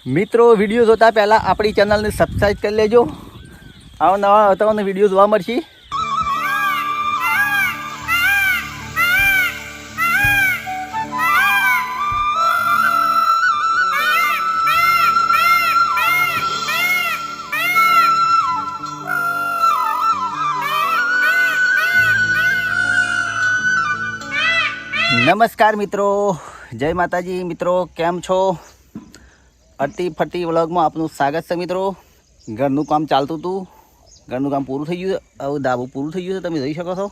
મિત્રો વિડીયો જોતા પહેલાં આપણી ચેનલને સબસ્ક્રાઈબ કરી લેજો. આવા નવા તમને વિડીયો જોવા મળશે. નમસ્કાર મિત્રો, જય માતાજી. મિત્રો કેમ છો? અટી ફટી વ્લોગમાં આપનું સ્વાગત છે. મિત્રો ઘરનું કામ ચાલતું હતું, ઘરનું કામ પૂરું થઈ ગયું. હવે ધાબું પૂરું થઈ ગયું છે, તમે જોઈ શકો છો.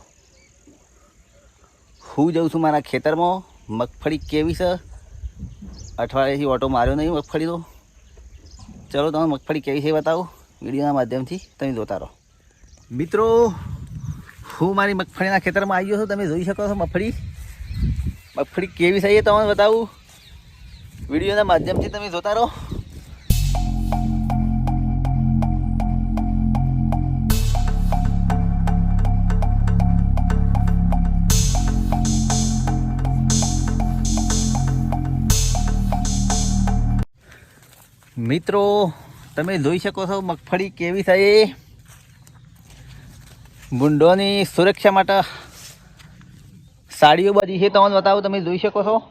હું જઉં છું મારા ખેતરમાં. મગફળી કેવી છે? અઠવાડિયેથી ઓટો માર્યો નહીં મગફળી તો. ચલો તમે મગફળી કેવી છે બતાવો વિડીયોના માધ્યમથી, તમે જોતા રહો. મિત્રો હું મારી મગફળીના ખેતરમાં આવી ગયો છું. તમે જોઈ શકો છો મગફળી કેવી છે એ તમને બતાવું વિડીયોના માધ્યમથી, તમે જોતા રહો. મિત્રો તમે જોઈ શકો છો મગફળી કેવી છે એ. ભૂંડોની સુરક્ષા માટે સાડીઓ બધી છે, તમને બતાવું. તમે જોઈ શકો છો.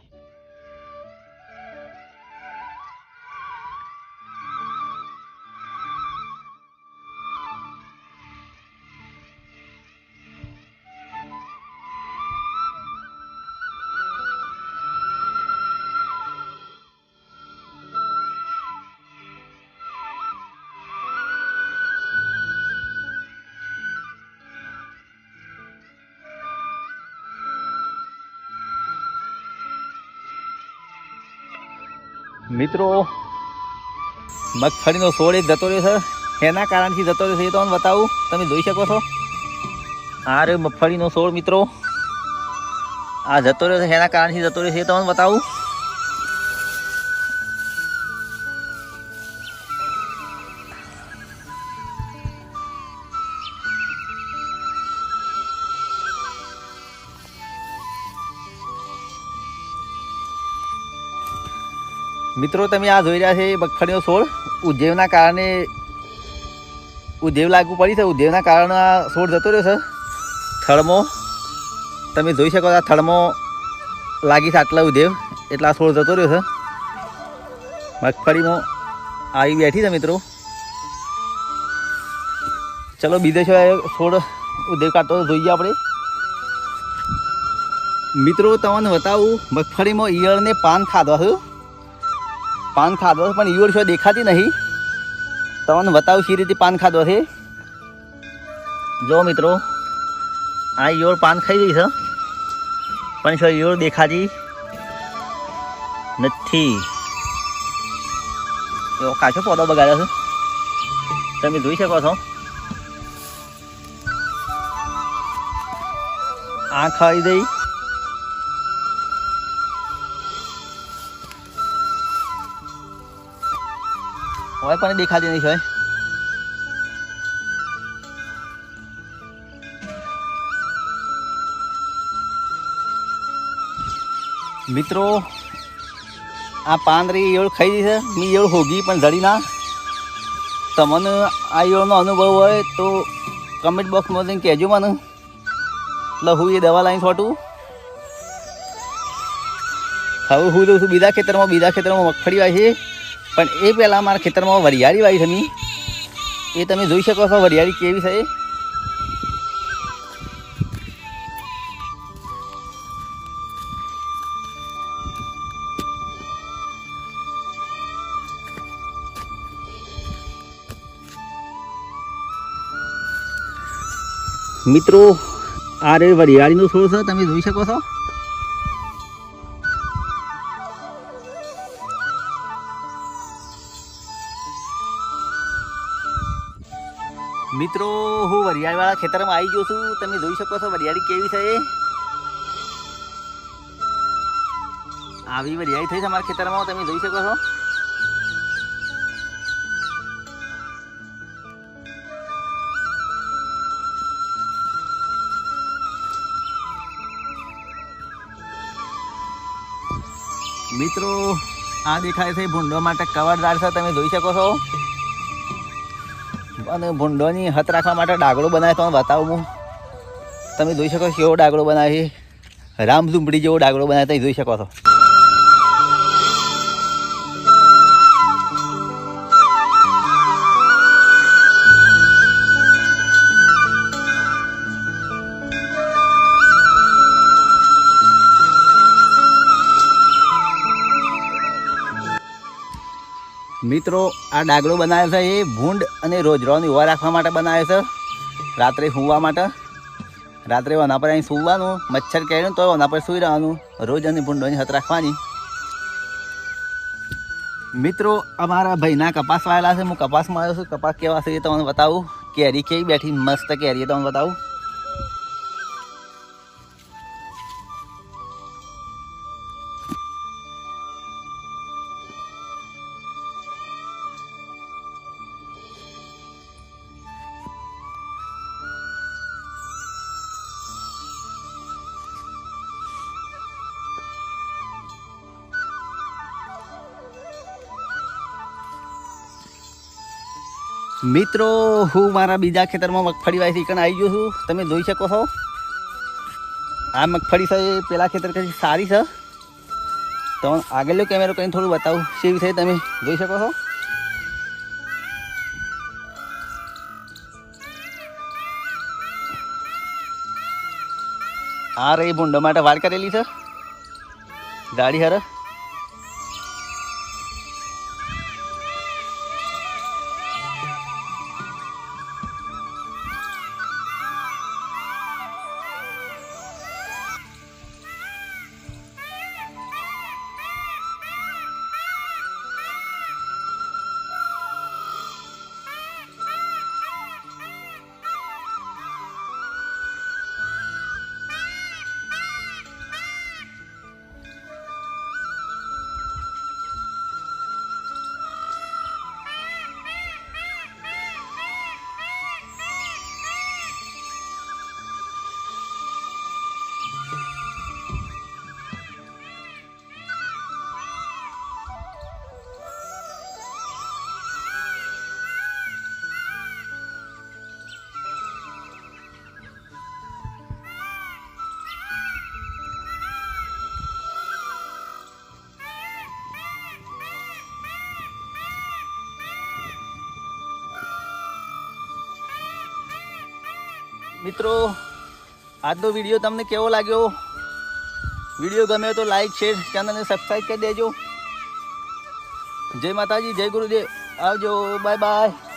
મિત્રો મગફળીનો છોડ એક જતો રહ્યો છે, એના કારણથી જતો રહ્યો છે એ તમને બતાવું. તમે જોઈ શકો છો. આ રે મગફળીનો છોડ મિત્રો, આ જતો રહ્યો છે, એના કારણથી જતો રહ્યો છે એ તમને બતાવું. મિત્રો તમે આ જોઈ રહ્યા છે મગફળીનો છોડ. ઉદ્યોગના કારણે ઉદ્યોગ લાગુ પડી છે. ઉદ્યોગના કારણે આ છોડ જતો રહ્યો છે થળમાં. તમે જોઈ શકો આ થળમાં લાગી છે આટલા ઉદ્યોગ, એટલે આ છોડ જતો રહ્યો છે. મગફળીમાં આવી બેઠી છે મિત્રો. ચલો બીજો છે છોડ ઉદ્યોગ કાઢતો જોઈએ આપણે. મિત્રો તમને બતાવું, મગફળીમાં ઈયળને પાન ખાધો છે. પાન ખાધો છે પણ ઈયળ શું દેખાતી નહીં. તમને બતાવું સી રીતે પાન ખાધો છે. જો મિત્રો આ ઈયળ પાન ખાઈ ગઈ છે, પણ શું ઈયળ દેખાતી નથી. એવો કાચો પોદો બગાડ્યો છે, તમે જોઈ શકો છો. આ ખાઈ દઈ. હવે પણ દેખાતી નહીં હોય. મિત્રો આ પાંદરી ઈયળ ખાઈ ગઈ છે. મેં ઈયળ હોગી પણ જડી ના. તમને આ ઈયળનો અનુભવ હોય તો કમેન્ટ બોક્સમાં જઈને કહેજો મને, એટલે હું એ દવા લાવીને છોટું. હવે હું જોઉં છું બીજા ખેતરમાં મગફળી વાવી છે, પણ એ પહેલાં મારા ખેતરમાં વરિયાળી વાવી છે મેં. એ તમે જોઈ શકો છો વરિયાળી કેવી છે. મિત્રો આ રે વરિયાળીનો છોડ છે, તમે જોઈ શકો છો. મિત્રો હું વરિયાળીવાળા ખેતરમાં આવી ગયો છું. તમે જોઈ શકો છો વરિયાળી કેવી છે. આવી વરિયાળી થઈ છે અમારા ખેતરમાં, તમે જોઈ શકો છો. મિત્રો આ દેખાય છે ભૂંડો માટે કવરદાર છે, તમે જોઈ શકો છો. અને ભૂંડોની હત રાખવા માટે ડાગડો બનાવે તો બતાવું હું. તમે જોઈ શકો કેવો ડાગડો બનાવે છે, રામ ઝૂંપડી જેવો ડાગડો બનાવે તમે જોઈ શકો છો. મિત્રો આ ડાગડો બનાવે છે એ ભૂંડ અને રોજરોની ઉભા રાખવા માટે બનાવે છે, રાત્રે સૂવા માટે. રાત્રે ઓના પર અહીં સૂવાનું, મચ્છર કેળ્યું તો ઓના પર સૂઈ રહેવાનું, રોજ અને ભૂંડોની હત રાખવાની. મિત્રો અમારા ભાઈના કપાસ વાયેલા છે, હું કપાસમાં આવ્યો છું. કપાસ કેવા છે એ તમને બતાવું. કેરી કેવી બેઠી મસ્ત કેરી તમને બતાવું. મિત્રો હું મારા બીજા ખેતરમાં મગફળી વાવી છે, આવી ગયો છું. તમે જોઈ શકો છો આ મગફળી છે એ પેલા ખેતર કરતી સારી છે. તમને આગળનો કેમેરો કરીને થોડું બતાવું કેવી છે, તમે જોઈ શકો છો. આ રહી ભૂંડો માટે વાડ કરેલી છે ગાડી હર. મિત્રો આજનો વિડીયો તમને કેવો લાગ્યો? વિડીયો ગમે તો લાઈક શેર ચેનલને સબસ્ક્રાઈબ કરી દેજો. જય માતાજી, જય ગુરુદેવ, આવજો, બાય બાય.